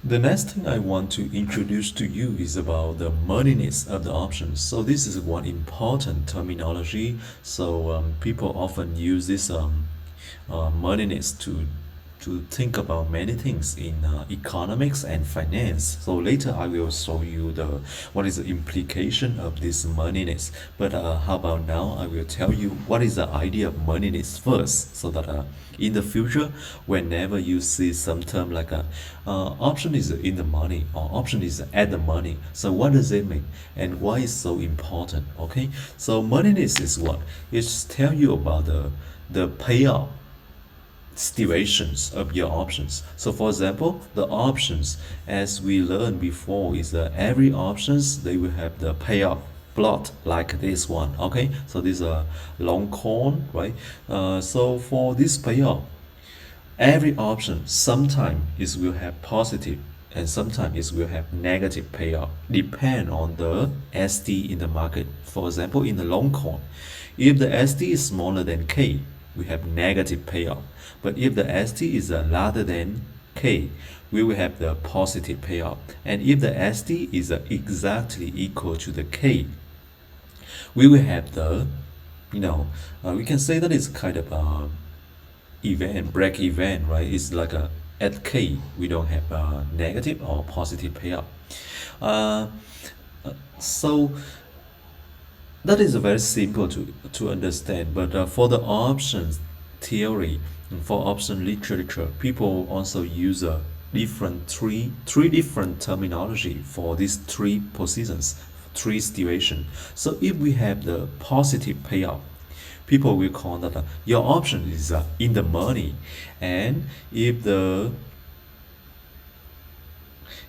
The next thing I want to introduce to you is about the moneyness of the options. So this is one important terminology. So people often use this moneyness to think about many things in economics and finance. So later I will show you what is the implication of this moneyness. But how about now I will tell you what is the idea of moneyness first, so that in the future, whenever you see some term like option is in the money or option is at the money, so what does it mean and why is so important? Okay, so moneyness is what? It's tell you about the payout situations of your options. So for example, the options, as we learned before, is that every options they will have the payout plot like this one. Okay, so this is a long con, right? So for this payout, every option sometimes it will have positive and sometimes it will have negative payout, depend on the ST in the market. For example, in the long con, if the ST is smaller than K, we have negative payout. But if the ST is larger than K, we will have the positive payout. And if the ST is exactly equal to the K, we will have the, we can say that it's kind of a event, break event, right? It's like at K, we don't have a negative or positive payout. Uh, so that is very simple to understand. But for the options theory, for option literature, people also use a different three different terminology for these three positions, three situations. So if we have the positive payout, people will call that your option is in the money. And if the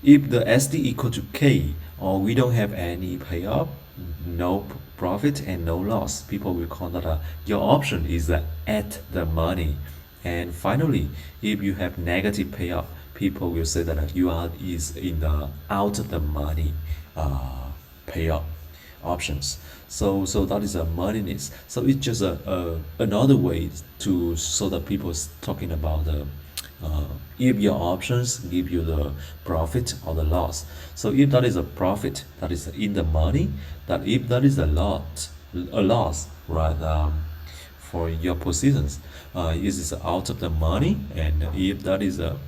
SD equal to K, or we don't have any payout, no profit and no loss, people will call that your option is at the money. And finally, if you have negative payout, people will say that you are is in the out of the money payout options. So that is a moneyness. So it's just another way to so that people talking about the if your options give you the profit or the loss. So if that is a profit, that is in the money. That if that is a loss, right? For your positions, is it out of the money? And if that is a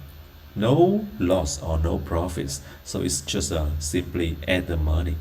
no loss or no profits, so it's just simply at the money.